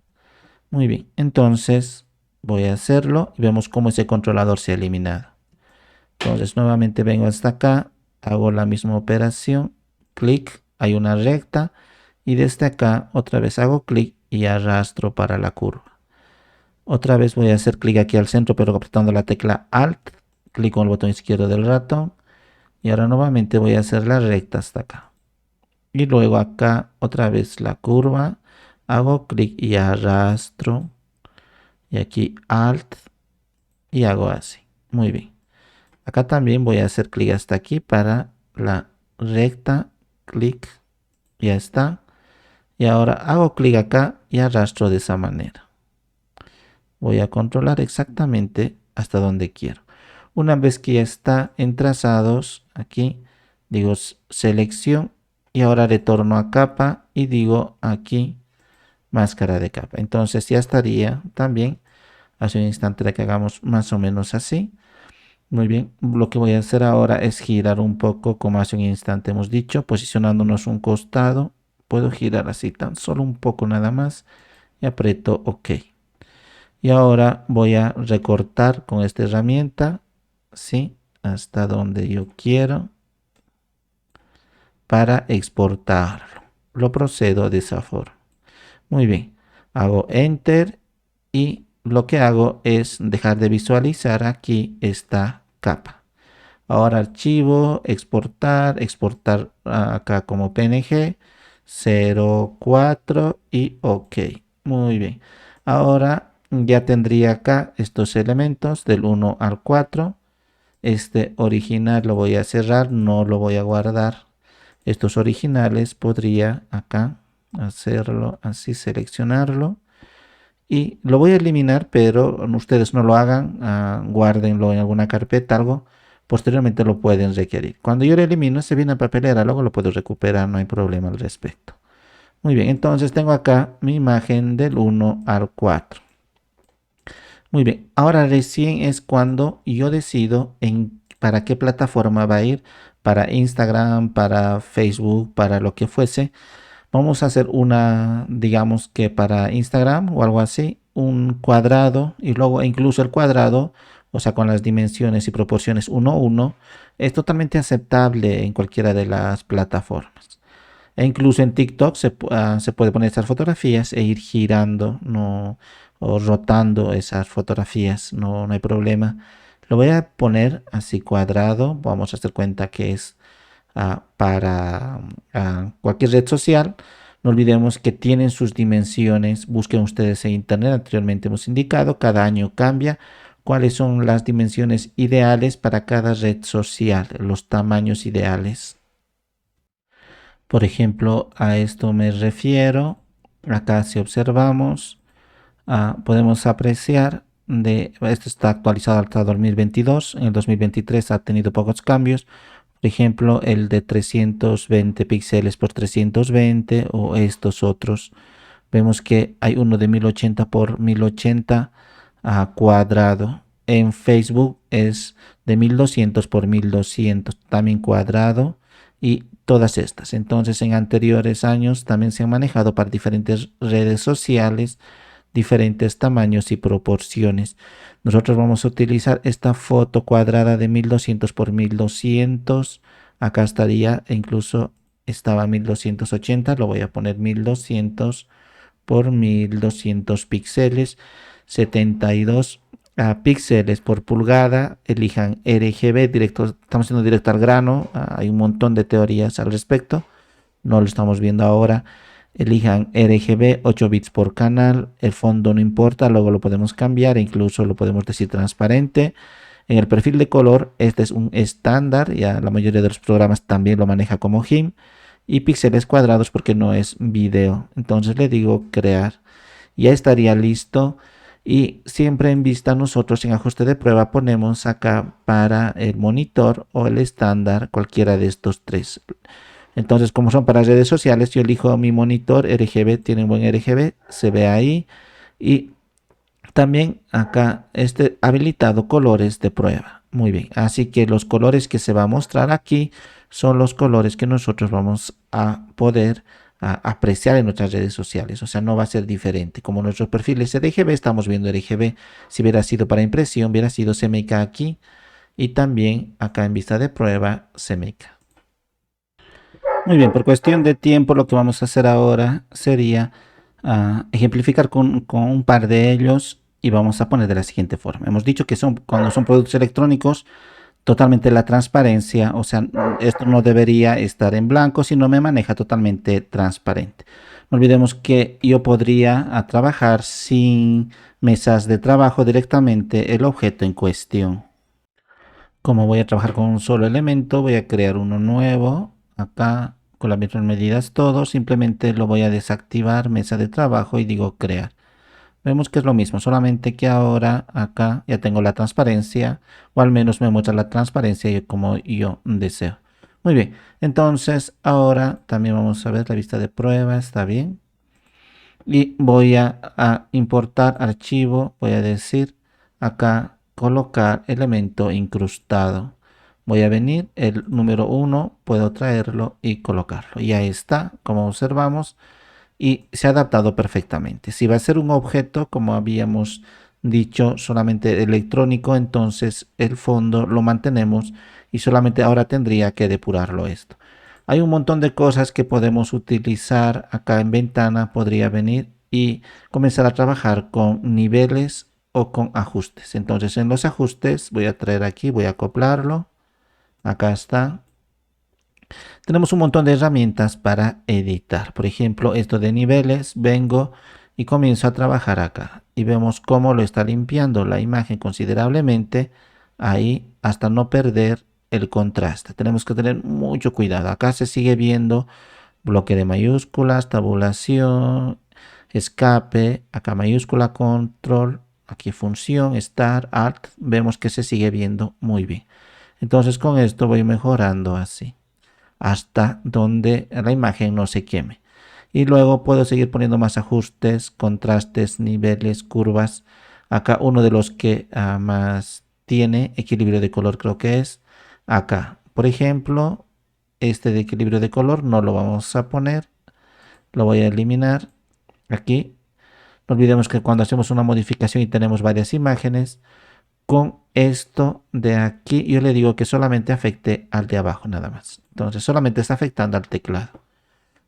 Muy bien, entonces voy a hacerlo y vemos cómo ese controlador se ha eliminado. Entonces nuevamente vengo hasta acá, hago la misma operación, clic, hay una recta y desde acá otra vez hago clic y arrastro para la curva. Otra vez voy a hacer clic aquí al centro pero apretando la tecla Alt, clic con el botón izquierdo del ratón y ahora nuevamente voy a hacer la recta hasta acá. Y luego acá otra vez la curva, hago clic y arrastro y aquí Alt y hago así. Muy bien. Acá también voy a hacer clic hasta aquí para la recta, clic, ya está. Y ahora hago clic acá y arrastro de esa manera. Voy a controlar exactamente hasta donde quiero. Una vez que ya está en trazados, aquí digo selección y ahora retorno a capa y digo aquí máscara de capa. Entonces ya estaría también. Hace un instante de que hagamos más o menos así. Muy bien, lo que voy a hacer ahora es girar un poco, como hace un instante hemos dicho, posicionándonos un costado. Puedo girar así tan solo un poco nada más y aprieto OK. Y ahora voy a recortar con esta herramienta, ¿sí? Hasta donde yo quiero para exportarlo. Lo procedo de esa forma. Muy bien, hago Enter y lo que hago es dejar de visualizar aquí esta capa. Ahora archivo, exportar, exportar acá como PNG, 04 y OK. Muy bien. Ahora ya tendría acá estos elementos del 1 al 4. Este original lo voy a cerrar, no lo voy a guardar. Estos originales podría acá hacerlo así, seleccionarlo. Y lo voy a eliminar, pero ustedes no lo hagan, guárdenlo en alguna carpeta, algo. Posteriormente lo pueden requerir. Cuando yo lo elimino, se viene a papelera, luego lo puedo recuperar, no hay problema al respecto. Muy bien, entonces tengo acá mi imagen del 1 al 4. Muy bien, ahora recién es cuando yo decido para qué plataforma va a ir, para Instagram, para Facebook, para lo que fuese. Vamos a hacer una, digamos que para Instagram o algo así, un cuadrado y luego incluso el cuadrado, o sea, con las dimensiones y proporciones 1, 1, es totalmente aceptable en cualquiera de las plataformas. E incluso en TikTok se puede poner estas fotografías e ir girando, no, o rotando esas fotografías, no, no hay problema. Lo voy a poner así cuadrado, vamos a hacer cuenta que es para cualquier red social. No olvidemos que tienen sus dimensiones. Busquen ustedes en internet, anteriormente hemos indicado, cada año cambia cuáles son las dimensiones ideales para cada red social, los tamaños ideales. Por ejemplo, a esto me refiero. Acá si observamos, podemos apreciar esto está actualizado hasta 2022. En el 2023 ha tenido pocos cambios. Por ejemplo, el de 320 píxeles por 320 o estos otros. Vemos que hay uno de 1080 por 1080 cuadrado. En Facebook es de 1200 por 1200 también cuadrado y todas estas. Entonces en anteriores años también se han manejado para diferentes redes sociales, diferentes tamaños y proporciones. Nosotros vamos a utilizar esta foto cuadrada de 1200 por 1200. Acá estaría, e incluso estaba 1280, lo voy a poner 1200 por 1200 píxeles, 72 píxeles por pulgada. Elijan RGB, directo, estamos haciendo directo al grano. Hay un montón de teorías al respecto, no lo estamos viendo ahora. Elijan RGB, 8 bits por canal, el fondo no importa, luego lo podemos cambiar, incluso lo podemos decir transparente. En el perfil de color, este es un estándar, ya la mayoría de los programas también lo maneja como GIMP. Y píxeles cuadrados porque no es video. Entonces le digo crear. Ya estaría listo. Y siempre en vista nosotros en ajuste de prueba ponemos acá para el monitor o el estándar cualquiera de estos tres. Entonces, como son para redes sociales, yo elijo mi monitor RGB, tiene un buen RGB, se ve ahí. Y también acá habilitado colores de prueba. Muy bien, así que los colores que se va a mostrar aquí son los colores que nosotros vamos a poder apreciar en nuestras redes sociales. O sea, no va a ser diferente. Como nuestros perfiles RGB, estamos viendo RGB. Si hubiera sido para impresión, hubiera sido CMYK aquí. Y también acá en vista de prueba, CMYK. Muy bien, por cuestión de tiempo, lo que vamos a hacer ahora sería ejemplificar con un par de ellos y vamos a poner de la siguiente forma. Hemos dicho que cuando son productos electrónicos, totalmente la transparencia, o sea, esto no debería estar en blanco, sino me maneja totalmente transparente. No olvidemos que yo podría trabajar sin mesas de trabajo directamente el objeto en cuestión. Como voy a trabajar con un solo elemento, voy a crear uno nuevo. Acá con las mismas medidas todo, simplemente lo voy a desactivar, mesa de trabajo y digo crear. Vemos que es lo mismo, solamente que ahora acá ya tengo la transparencia, o al menos me muestra la transparencia como yo deseo. Muy bien, entonces ahora también vamos a ver la vista de prueba, está bien. Y voy a importar archivo, voy a decir acá colocar elemento incrustado. Voy a venir el número 1, puedo traerlo y colocarlo. Y ahí está, como observamos, y se ha adaptado perfectamente. Si va a ser un objeto, como habíamos dicho, solamente electrónico, entonces el fondo lo mantenemos y solamente ahora tendría que depurarlo esto. Hay un montón de cosas que podemos utilizar acá en ventana. Podría venir y comenzar a trabajar con niveles o con ajustes. Entonces en los ajustes voy a traer aquí, voy a acoplarlo. Acá está. Tenemos un montón de herramientas para editar. Por ejemplo, esto de niveles, vengo y comienzo a trabajar acá. Y vemos cómo lo está limpiando la imagen considerablemente. Ahí hasta no perder el contraste. Tenemos que tener mucho cuidado. Acá se sigue viendo bloque de mayúsculas, tabulación, escape. Acá mayúscula, control. Aquí función, start, alt. Vemos que se sigue viendo muy bien. Entonces con esto voy mejorando así hasta donde la imagen no se queme. Y luego puedo seguir poniendo más ajustes, contrastes, niveles, curvas. Acá uno de los que más tiene equilibrio de color creo que es acá. Por ejemplo, este de equilibrio de color no lo vamos a poner. Lo voy a eliminar aquí. No olvidemos que cuando hacemos una modificación y tenemos varias imágenes, con esto de aquí yo le digo que solamente afecte al de abajo nada más. Entonces solamente está afectando al teclado.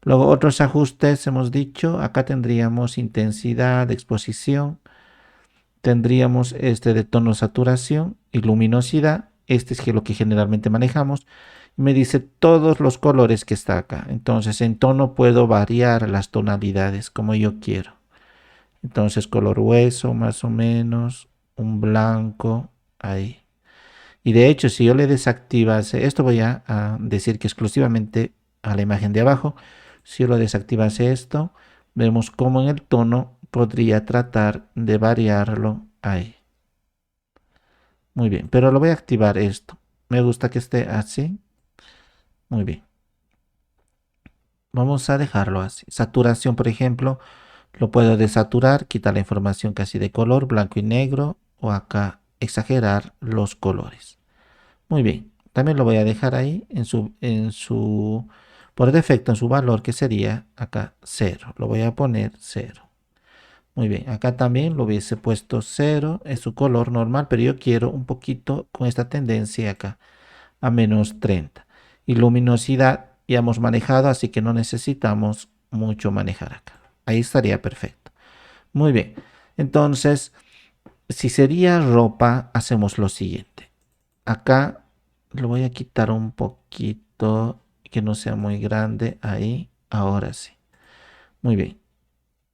Luego otros ajustes hemos dicho, acá tendríamos intensidad, exposición, tendríamos este de tono, saturación y luminosidad. Este es lo que generalmente manejamos. Me dice todos los colores que está acá. Entonces en tono puedo variar las tonalidades como yo quiero. Entonces color hueso más o menos, un blanco, ahí. Y de hecho, si yo le desactivase, esto voy a decir que exclusivamente a la imagen de abajo, si yo lo desactivase esto, vemos cómo en el tono podría tratar de variarlo ahí. Muy bien, pero lo voy a activar esto. Me gusta que esté así. Muy bien. Vamos a dejarlo así. Saturación, por ejemplo, lo puedo desaturar, quitar la información casi de color, blanco y negro, o acá exagerar los colores. Muy bien, también lo voy a dejar ahí por defecto en su valor que sería acá 0. Lo voy a poner 0. Muy bien, acá también lo hubiese puesto 0, es su color normal, pero yo quiero un poquito con esta tendencia acá a menos 30. Y luminosidad ya hemos manejado, así que no necesitamos mucho manejar acá. Ahí estaría perfecto. Muy bien, entonces, si sería ropa, hacemos lo siguiente. Acá lo voy a quitar un poquito, que no sea muy grande, ahí, ahora sí. Muy bien.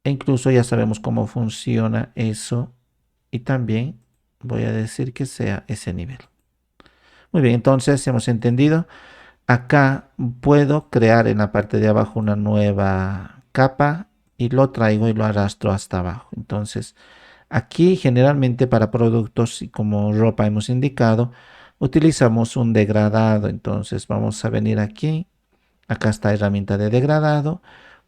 E incluso ya sabemos cómo funciona eso y también voy a decir que sea ese nivel. Muy bien, entonces hemos entendido. Acá puedo crear en la parte de abajo una nueva capa y lo traigo y lo arrastro hasta abajo. Entonces, aquí generalmente para productos y como ropa hemos indicado, utilizamos un degradado. Entonces vamos a venir aquí Acá está herramienta de degradado.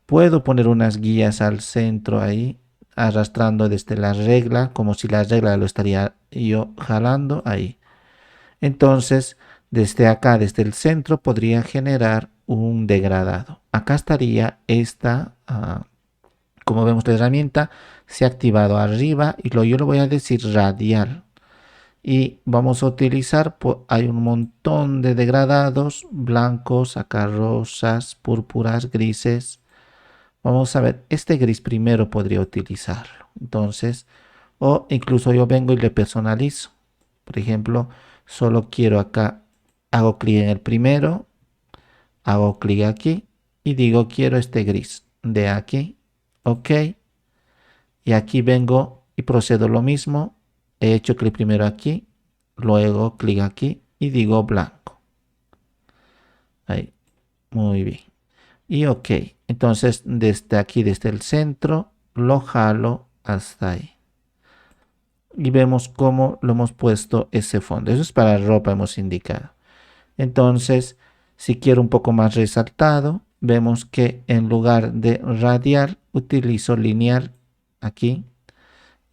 Puedo poner unas guías al centro ahí, arrastrando desde la regla, como si la regla lo estaría yo jalando ahí. Entonces, desde acá, desde el centro, podría generar un degradado. Acá estaría esta, como vemos la herramienta, se ha activado arriba y yo lo voy a decir radial. Y vamos a utilizar, hay un montón de degradados, blancos, acá rosas, púrpuras, grises. Vamos a ver, este gris primero podría utilizarlo. Entonces, o incluso yo vengo y le personalizo. Por ejemplo, solo quiero acá, hago clic en el primero, hago clic aquí y digo quiero este gris de aquí, ok. Y aquí vengo y procedo lo mismo. He hecho clic primero aquí, luego clic aquí y digo blanco. Ahí, muy bien. Y ok, entonces desde aquí, desde el centro, lo jalo hasta ahí. Y vemos cómo lo hemos puesto ese fondo. Eso es para ropa, hemos indicado. Entonces, si quiero un poco más resaltado, vemos que en lugar de radial, utilizo lineal aquí.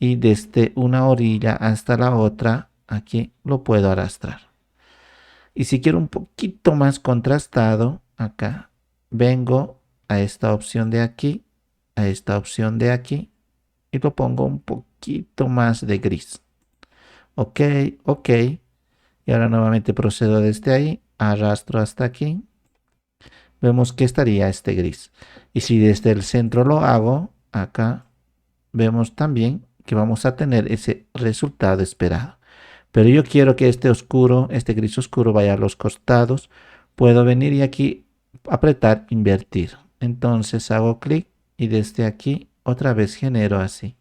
Y desde una orilla hasta la otra, aquí lo puedo arrastrar. Y si quiero un poquito más contrastado, acá vengo a esta opción de aquí, a esta opción de aquí, y lo pongo un poquito más de gris. Ok, ok. Y ahora nuevamente procedo desde ahí, arrastro hasta aquí. Vemos que estaría este gris. Y si desde el centro lo hago, acá vemos también que vamos a tener ese resultado esperado. Pero yo quiero que este oscuro, este gris oscuro vaya a los costados. Puedo venir y aquí apretar invertir. Entonces hago clic y desde aquí otra vez genero así.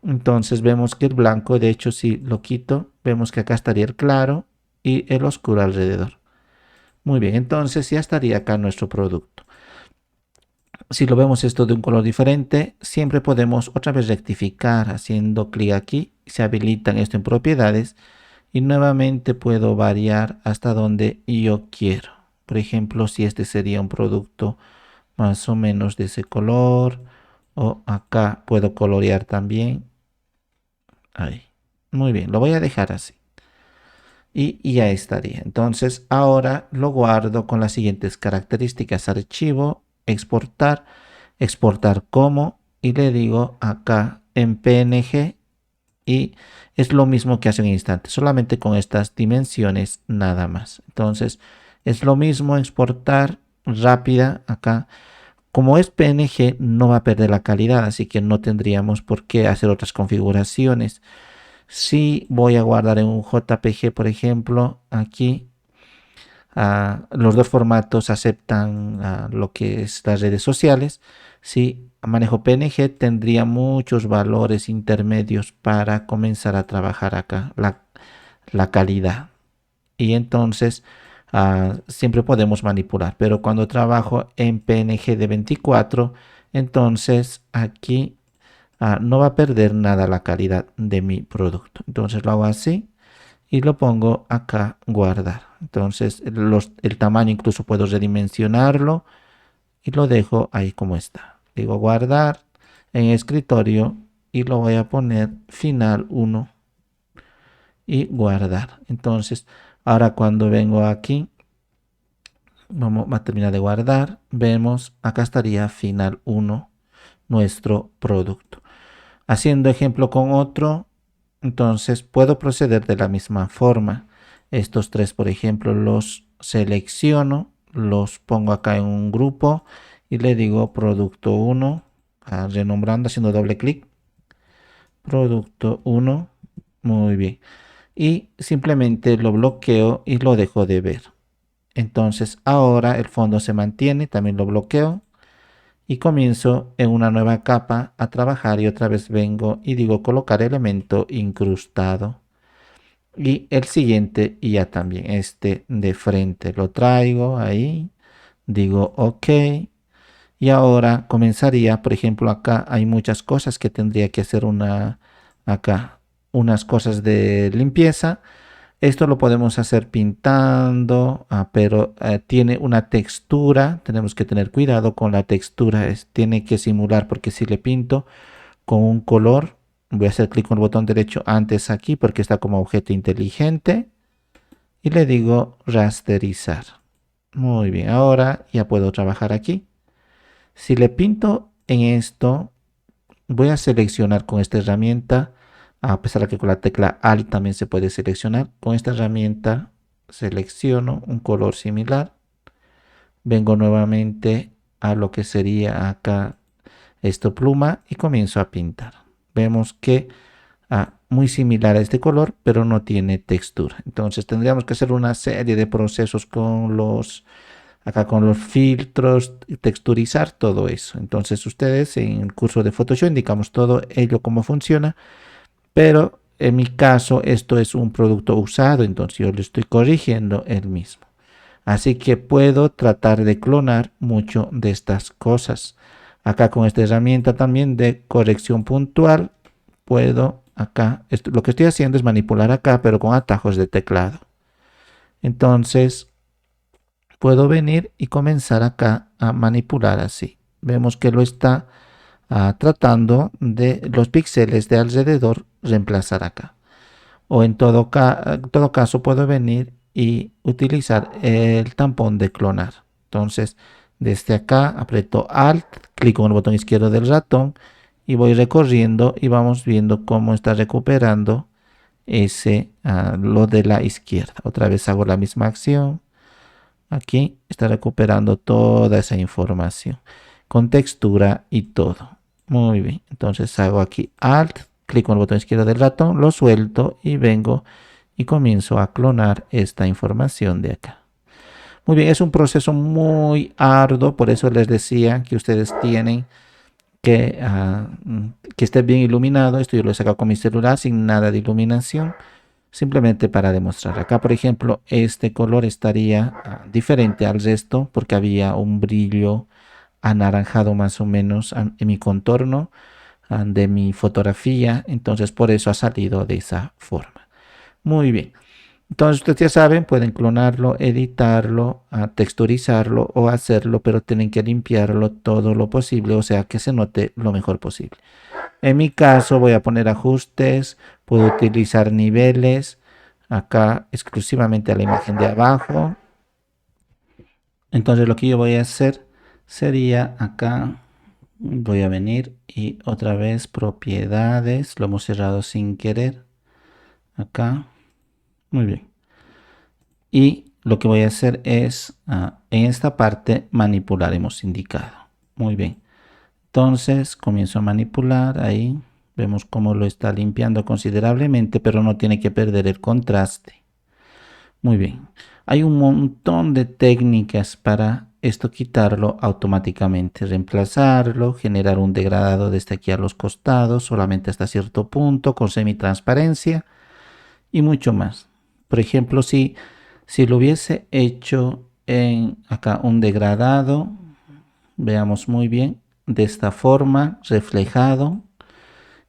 Entonces vemos que el blanco, de hecho, si lo quito, vemos que acá estaría el claro y el oscuro alrededor. Muy bien, entonces ya estaría acá nuestro producto. Si lo vemos esto de un color diferente, siempre podemos otra vez rectificar haciendo clic aquí. Se habilitan esto en propiedades y nuevamente puedo variar hasta donde yo quiero. Por ejemplo, si este sería un producto más o menos de ese color, o acá puedo colorear también. Ahí. Muy bien, lo voy a dejar así. Y ya estaría. Entonces ahora lo guardo con las siguientes características. Archivo, exportar, exportar como, y le digo acá en PNG, y es lo mismo que hace un instante, solamente con estas dimensiones nada más. Entonces es lo mismo exportar rápida acá. Como es PNG no va a perder la calidad, así que no tendríamos por qué hacer otras configuraciones. Si voy a guardar en un JPG, por ejemplo, aquí los dos formatos aceptan lo que es las redes sociales. Si manejo PNG, tendría muchos valores intermedios para comenzar a trabajar acá la calidad. Y entonces siempre podemos manipular. Pero cuando trabajo en PNG de 24, entonces aquí no va a perder nada la calidad de mi producto. Entonces lo hago así y lo pongo acá guardar. Entonces el tamaño incluso puedo redimensionarlo y lo dejo ahí como está. Digo guardar en escritorio y lo voy a poner final 1 y guardar. Entonces ahora cuando vengo aquí, vamos a terminar de guardar, vemos acá estaría final 1 nuestro producto. Haciendo ejemplo con otro, entonces puedo proceder de la misma forma. Estos tres, por ejemplo, los selecciono, los pongo acá en un grupo y le digo producto 1, renombrando, haciendo doble clic. Producto 1, muy bien. Y simplemente lo bloqueo y lo dejo de ver. Entonces ahora el fondo se mantiene, también lo bloqueo. Y comienzo en una nueva capa a trabajar y otra vez vengo y digo colocar elemento incrustado. Y el siguiente y ya también este de frente lo traigo ahí. Digo ok. Y ahora comenzaría, por ejemplo, acá hay muchas cosas que tendría que hacer acá unas cosas de limpieza. Esto lo podemos hacer pintando, pero tiene una textura. Tenemos que tener cuidado con la textura. Tiene que simular, porque si le pinto con un color, voy a hacer clic con el botón derecho antes aquí porque está como objeto inteligente y le digo rasterizar. Muy bien, ahora ya puedo trabajar aquí. Si le pinto en esto, voy a seleccionar con esta herramienta, a pesar de que con la tecla Alt también se puede seleccionar. Con esta herramienta selecciono un color similar. Vengo nuevamente a lo que sería acá esto pluma y comienzo a pintar. Vemos que muy similar a este color, pero no tiene textura. Entonces tendríamos que hacer una serie de procesos con los filtros, texturizar todo eso. Entonces ustedes en el curso de Photoshop indicamos todo ello cómo funciona, pero en mi caso esto es un producto usado, entonces yo le estoy corrigiendo el mismo. Así que puedo tratar de clonar mucho de estas cosas. Acá con esta herramienta también de corrección puntual, puedo acá, lo que estoy haciendo es manipular acá, pero con atajos de teclado. Entonces, puedo venir y comenzar acá a manipular así. Vemos que lo está tratando de los píxeles de alrededor reemplazar acá. O en todo caso puedo venir y utilizar el tampón de clonar. Entonces, desde acá aprieto Alt, clic con el botón izquierdo del ratón y voy recorriendo y vamos viendo cómo está recuperando lo de la izquierda. Otra vez hago la misma acción. Aquí está recuperando toda esa información con textura y todo. Muy bien, entonces hago aquí Alt, clic con el botón izquierdo del ratón, lo suelto y vengo y comienzo a clonar esta información de acá. Muy bien, es un proceso muy arduo, por eso les decía que ustedes tienen que esté bien iluminado. Esto yo lo he sacado con mi celular sin nada de iluminación, simplemente para demostrar. Acá, por ejemplo, este color estaría diferente al resto porque había un brillo anaranjado más o menos en mi contorno de mi fotografía, entonces por eso ha salido de esa forma. Muy bien. Entonces ustedes ya saben, pueden clonarlo, editarlo, texturizarlo o hacerlo, pero tienen que limpiarlo todo lo posible, o sea que se note lo mejor posible. En mi caso voy a poner ajustes, puedo utilizar niveles, acá exclusivamente a la imagen de abajo. Entonces lo que yo voy a hacer sería acá, voy a venir y otra vez propiedades, lo hemos cerrado sin querer, acá, muy bien. Y lo que voy a hacer es, en esta parte, manipular, hemos indicado. Muy bien. Entonces, comienzo a manipular ahí. Vemos cómo lo está limpiando considerablemente, pero no tiene que perder el contraste. Muy bien. Hay un montón de técnicas para esto quitarlo automáticamente. Reemplazarlo, generar un degradado desde aquí a los costados, solamente hasta cierto punto, con semitransparencia y mucho más. Por ejemplo, si lo hubiese hecho en acá un degradado, veamos muy bien, de esta forma, reflejado,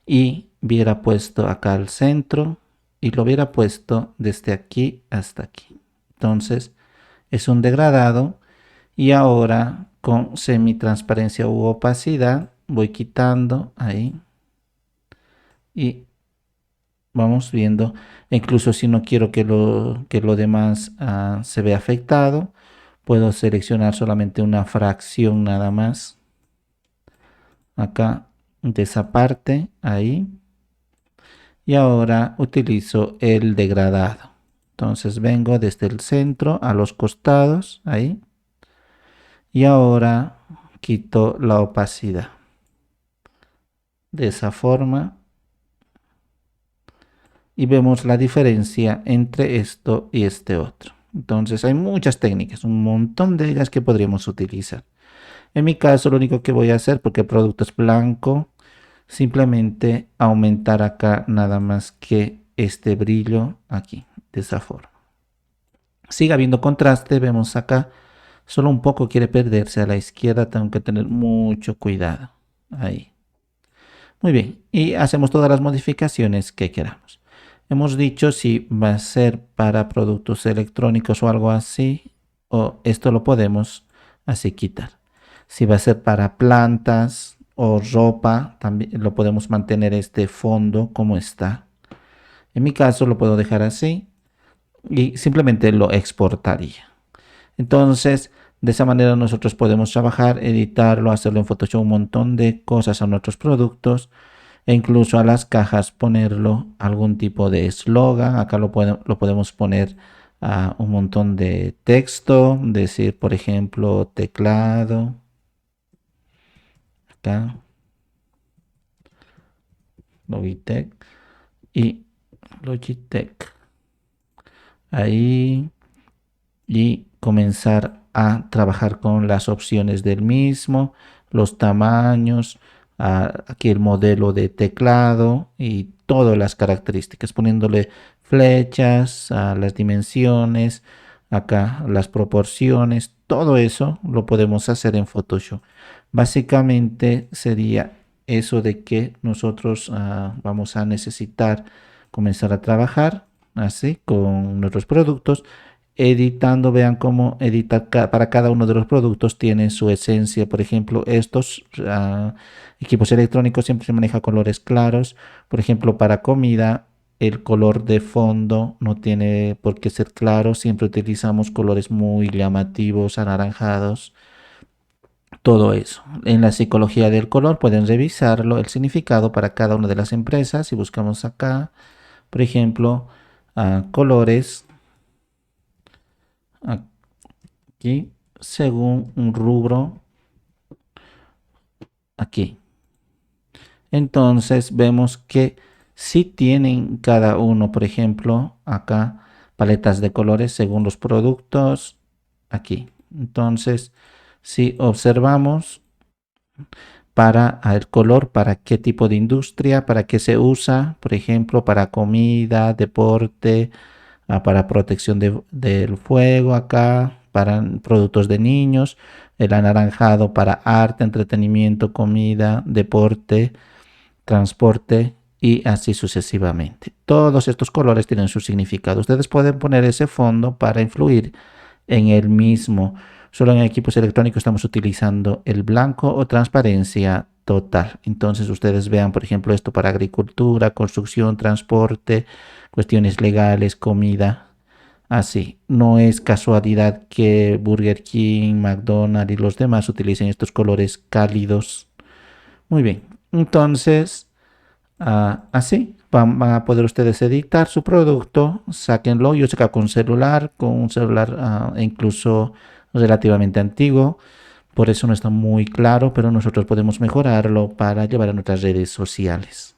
y hubiera puesto acá al centro y lo hubiera puesto desde aquí hasta aquí. Entonces es un degradado y ahora con semitransparencia u opacidad voy quitando ahí y vamos viendo, incluso si no quiero que lo demás se vea afectado, puedo seleccionar solamente una fracción nada más acá de esa parte ahí y ahora utilizo el degradado. Entonces vengo desde el centro a los costados ahí y ahora quito la opacidad de esa forma y vemos la diferencia entre esto y este otro. Entonces hay muchas técnicas, un montón de ellas que podríamos utilizar. En mi caso lo único que voy a hacer, porque el producto es blanco, simplemente aumentar acá nada más que este brillo aquí, de esa forma. Sigue habiendo contraste, vemos acá, solo un poco quiere perderse a la izquierda, tengo que tener mucho cuidado. Ahí. Muy bien, y hacemos todas las modificaciones que queramos. Hemos dicho si va a ser para productos electrónicos o algo así, o esto lo podemos así quitar. Si va a ser para plantas o ropa, también lo podemos mantener este fondo como está. En mi caso lo puedo dejar así y simplemente lo exportaría. Entonces, de esa manera nosotros podemos trabajar, editarlo, hacerlo en Photoshop un montón de cosas a nuestros productos e incluso a las cajas ponerlo algún tipo de eslogan. Acá lo podemos poner a un montón de texto, decir por ejemplo teclado, acá Logitech y Logitech. Ahí y comenzar a trabajar con las opciones del mismo, los tamaños, aquí el modelo de teclado y todas las características, poniéndole flechas, a las dimensiones, acá las proporciones, todo eso lo podemos hacer en Photoshop. Básicamente sería eso de que nosotros vamos a necesitar comenzar a trabajar así con nuestros productos editando. Vean cómo editar para cada uno de los productos tiene su esencia. Por ejemplo, estos equipos electrónicos siempre se maneja colores claros. Por ejemplo, para comida, el color de fondo no tiene por qué ser claro. Siempre utilizamos colores muy llamativos, anaranjados. Todo eso. En la psicología del color pueden revisarlo, el significado para cada una de las empresas. Si buscamos acá, por ejemplo, colores, aquí, según un rubro, aquí. Entonces vemos que si tienen cada uno, por ejemplo, acá, paletas de colores según los productos, aquí. Entonces, si observamos para el color, para qué tipo de industria, para qué se usa, por ejemplo, para comida, deporte, para protección del fuego acá, para productos de niños, el anaranjado para arte, entretenimiento, comida, deporte, transporte y así sucesivamente. Todos estos colores tienen su significado. Ustedes pueden poner ese fondo para influir en el mismo. Solo en equipos electrónicos estamos utilizando el blanco o transparencia total. Entonces ustedes vean, por ejemplo, esto para agricultura, construcción, transporte, cuestiones legales, comida. Así, no es casualidad que Burger King, McDonald's y los demás utilicen estos colores cálidos. Muy bien, entonces así van a poder ustedes editar su producto, sáquenlo. Yo saco con un celular incluso relativamente antiguo, por eso no está muy claro, pero nosotros podemos mejorarlo para llevar a nuestras redes sociales.